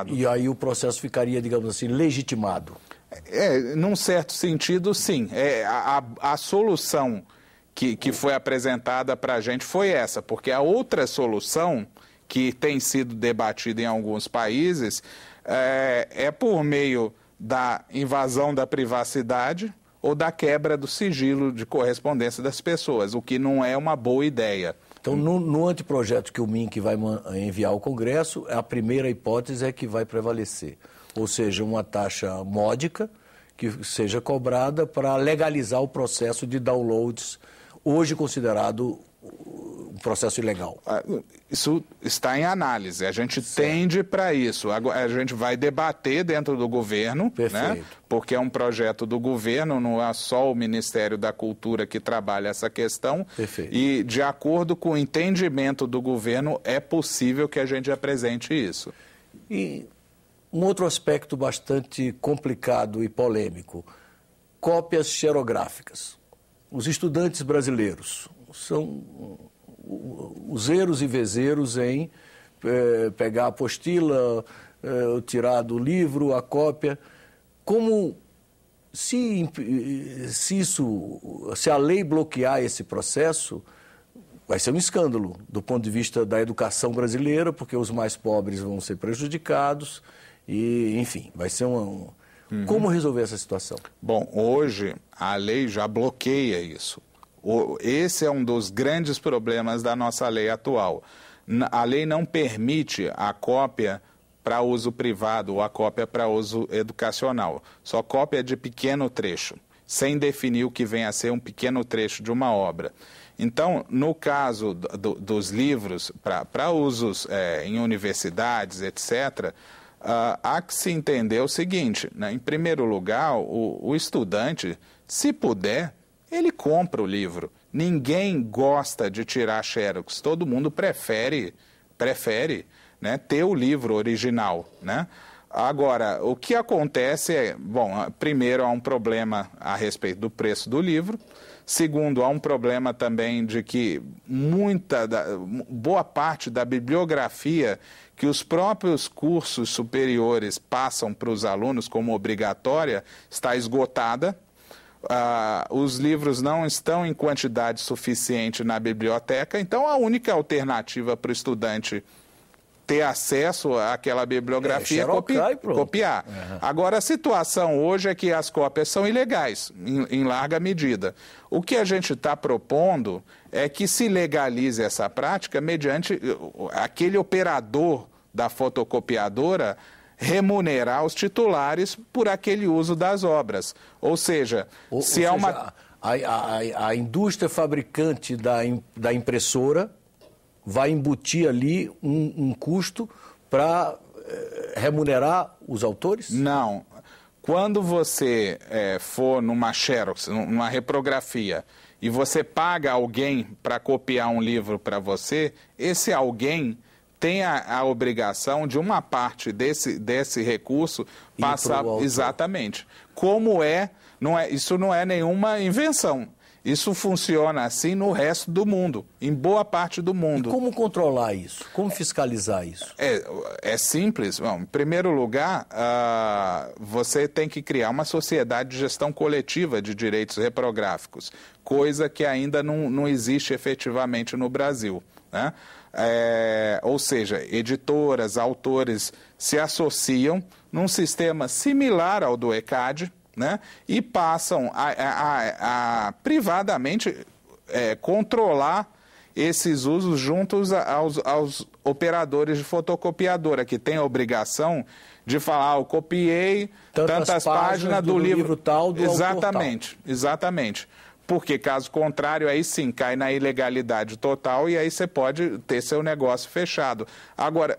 E aí o processo ficaria, digamos assim, legitimado. Num certo sentido, sim. A solução que foi apresentada para a gente foi essa, porque a outra solução que tem sido debatida em alguns países é por meio da invasão da privacidade ou da quebra do sigilo de correspondência das pessoas, o que não é uma boa ideia. Então, no anteprojeto que o MINC vai enviar ao Congresso, a primeira hipótese é que vai prevalecer. Ou seja, uma taxa módica que seja cobrada para legalizar o processo de downloads, hoje considerado um processo ilegal. Isso está em análise, a gente tende para isso. A gente vai debater dentro do governo, né? Porque é um projeto do governo, não é só o Ministério da Cultura que trabalha essa questão. Perfeito. E, de acordo com o entendimento do governo, é possível que a gente apresente isso. E um outro aspecto bastante complicado e polêmico, cópias xerográficas. Os estudantes brasileiros são useiros e vezeiros em pegar a apostila, tirar do livro a cópia. Como se a lei bloquear esse processo, vai ser um escândalo do ponto de vista da educação brasileira, porque os mais pobres vão ser prejudicados e, enfim, vai ser Como resolver essa situação? Bom, hoje a lei já bloqueia isso. Esse é um dos grandes problemas da nossa lei atual. A lei não permite a cópia para uso privado ou a cópia para uso educacional. Só cópia de pequeno trecho, sem definir o que vem a ser um pequeno trecho de uma obra. Então, no caso dos livros para usos em universidades, etc., há que se entender o seguinte, né? Em primeiro lugar, o estudante, se puder, ele compra o livro. Ninguém gosta de tirar xerox, todo mundo prefere né, ter o livro original, né? Agora, o que acontece é, bom, primeiro há um problema a respeito do preço do livro, segundo, há um problema também de que boa parte da bibliografia que os próprios cursos superiores passam para os alunos como obrigatória está esgotada. Os livros não estão em quantidade suficiente na biblioteca, então a única alternativa para o estudante ter acesso àquela bibliografia é copiar. Uhum. Agora, a situação hoje é que as cópias são ilegais, em larga medida. O que a gente está propondo é que se legalize essa prática mediante aquele operador da fotocopiadora remunerar os titulares por aquele uso das obras. Ou seja, a indústria fabricante da impressora vai embutir ali um custo para remunerar os autores? Não. Quando você for numa xerox, numa reprografia, e você paga alguém para copiar um livro para você, esse alguém tem a obrigação de uma parte desse recurso passar exatamente. Isso não é nenhuma invenção. Isso funciona assim no resto do mundo, em boa parte do mundo. E como controlar isso? Como fiscalizar isso? É simples. Bom, em primeiro lugar, você tem que criar uma sociedade de gestão coletiva de direitos reprográficos, coisa que ainda não existe efetivamente no Brasil, né? Ou seja, editoras, autores se associam num sistema similar ao do ECAD, né, e passam a privadamente controlar esses usos juntos aos operadores de fotocopiadora, que têm a obrigação de falar, eu copiei tantas páginas do livro tal, do exatamente, autor tal. Exatamente. Porque, caso contrário, aí sim cai na ilegalidade total e aí você pode ter seu negócio fechado. Agora,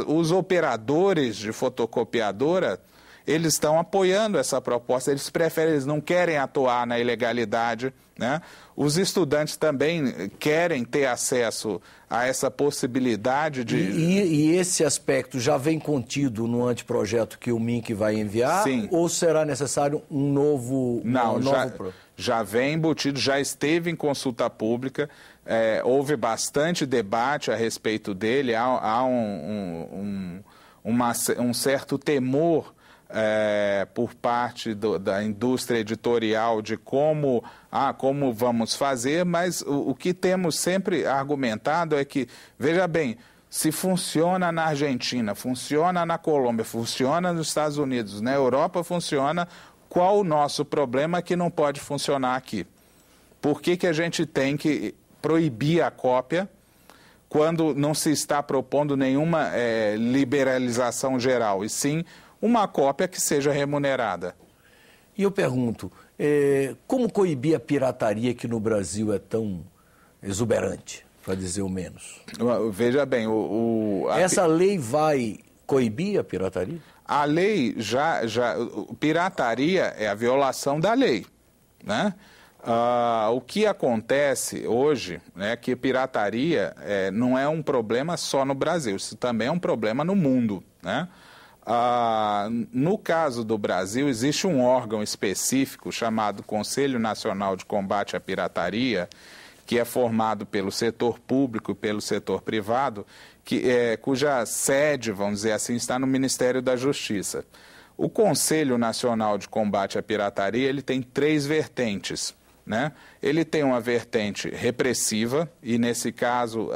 os operadores de fotocopiadora, eles estão apoiando essa proposta, eles não querem atuar na ilegalidade, né? Os estudantes também querem ter acesso a essa possibilidade de... E esse aspecto já vem contido no anteprojeto que o MINC vai enviar? Sim. Ou será necessário um novo... Já vem embutido, já esteve em consulta pública, houve bastante debate a respeito dele, há um certo temor por parte da indústria editorial de como vamos fazer, mas o que temos sempre argumentado é que, veja bem, se funciona na Argentina, funciona na Colômbia, funciona nos Estados Unidos, na Europa funciona, qual o nosso problema que não pode funcionar aqui? Por que a gente tem que proibir a cópia quando não se está propondo nenhuma liberalização geral, e sim uma cópia que seja remunerada? E eu pergunto, como coibir a pirataria que no Brasil é tão exuberante, para dizer o menos? Veja bem, essa lei vai coibir a pirataria? A lei pirataria é a violação da lei, né? O que acontece hoje é que pirataria não é um problema só no Brasil, isso também é um problema no mundo, né? No caso do Brasil, existe um órgão específico chamado Conselho Nacional de Combate à Pirataria, que é formado pelo setor público e pelo setor privado, cuja sede, vamos dizer assim, está no Ministério da Justiça. O Conselho Nacional de Combate à Pirataria ele tem 3 vertentes, né? Ele tem uma vertente repressiva, e nesse caso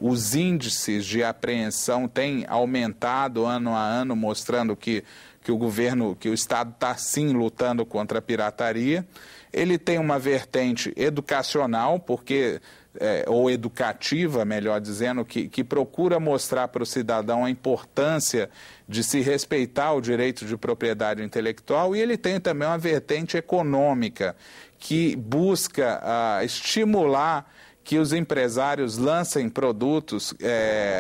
os índices de apreensão têm aumentado ano a ano, mostrando que o Estado está sim lutando contra a pirataria. Ele tem uma vertente educacional, ou educativa, melhor dizendo, que procura mostrar para o cidadão a importância de se respeitar o direito de propriedade intelectual, e ele tem também uma vertente econômica, que busca estimular que os empresários lancem produtos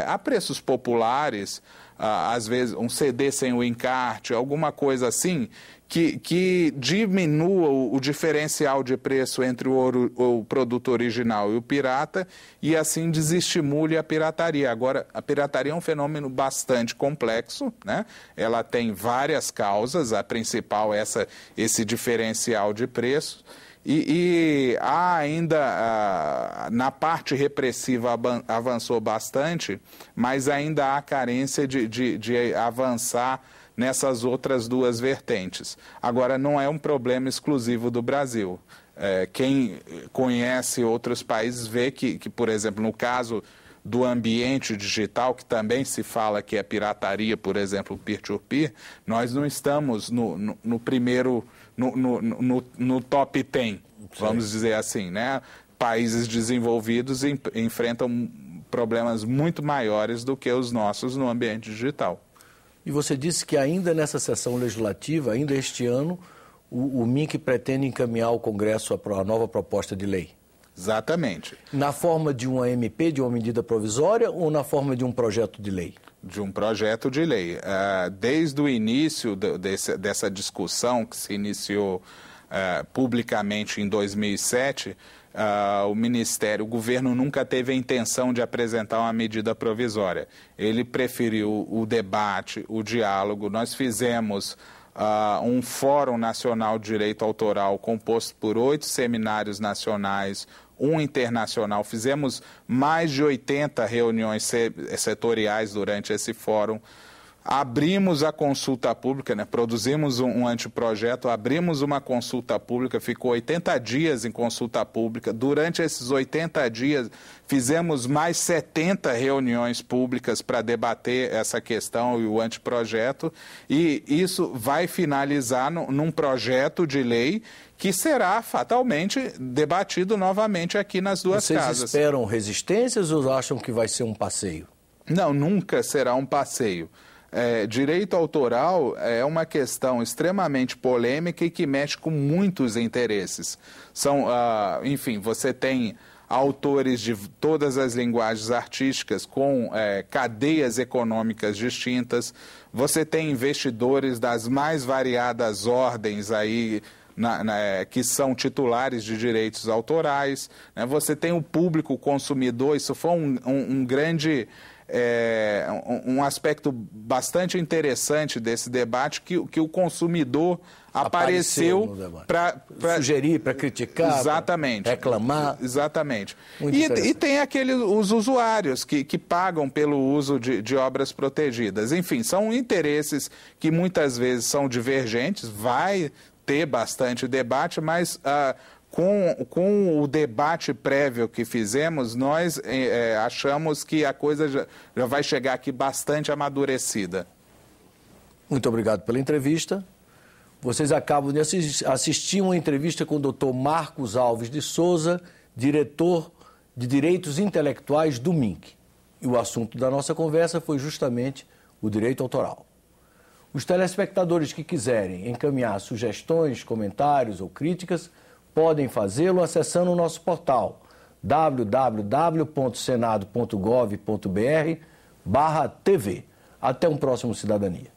a preços populares, às vezes um CD sem o encarte, alguma coisa assim, que diminua o diferencial de preço entre o produto original e o pirata, e assim desestimule a pirataria. Agora, a pirataria é um fenômeno bastante complexo, né? Ela tem várias causas, a principal é esse diferencial de preço. E há ainda, na parte repressiva avançou bastante, mas ainda há carência de avançar nessas outras 2 vertentes. Agora, não é um problema exclusivo do Brasil. Quem conhece outros países vê que, por exemplo, no caso do ambiente digital, que também se fala que é pirataria, por exemplo, peer-to-peer, nós não estamos no primeiro... No top 10, vamos dizer assim, né? Países desenvolvidos enfrentam problemas muito maiores do que os nossos no ambiente digital. E você disse que ainda nessa sessão legislativa, ainda este ano, o MINC pretende encaminhar ao Congresso a nova proposta de lei? Exatamente. Na forma de uma MP, de uma medida provisória, ou na forma de um projeto de lei? De um projeto de lei. Desde o início dessa discussão, que se iniciou publicamente em 2007, o governo nunca teve a intenção de apresentar uma medida provisória. Ele preferiu o debate, o diálogo. Nós fizemos um Fórum Nacional de Direito Autoral composto por 8 seminários nacionais, um internacional. Fizemos mais de 80 reuniões setoriais durante esse fórum. Abrimos a consulta pública, né? Produzimos um anteprojeto, abrimos uma consulta pública, ficou 80 dias em consulta pública. Durante esses 80 dias, fizemos mais 70 reuniões públicas para debater essa questão e o anteprojeto. E isso vai finalizar num projeto de lei que será fatalmente debatido novamente aqui nas 2 casas. Vocês esperam resistências ou acham que vai ser um passeio? Não, nunca será um passeio. Direito autoral é uma questão extremamente polêmica e que mexe com muitos interesses. Enfim, você tem autores de todas as linguagens artísticas com cadeias econômicas distintas, você tem investidores das mais variadas ordens aí, que são titulares de direitos autorais, né? Você tem o público consumidor, isso foi um grande um aspecto bastante interessante desse debate, que o consumidor apareceu para sugerir, para criticar, exatamente, pra reclamar. Exatamente. E tem os usuários que pagam pelo uso de obras protegidas. Enfim, são interesses que muitas vezes são divergentes, vai ter bastante debate, mas com o debate prévio que fizemos, nós achamos que a coisa já vai chegar aqui bastante amadurecida. Muito obrigado pela entrevista. Vocês acabam de assistir uma entrevista com o Dr. Marcos Alves de Souza, diretor de Direitos Intelectuais do MINC. E o assunto da nossa conversa foi justamente o direito autoral. Os telespectadores que quiserem encaminhar sugestões, comentários ou críticas podem fazê-lo acessando o nosso portal www.senado.gov.br/TV. Até um próximo Cidadania.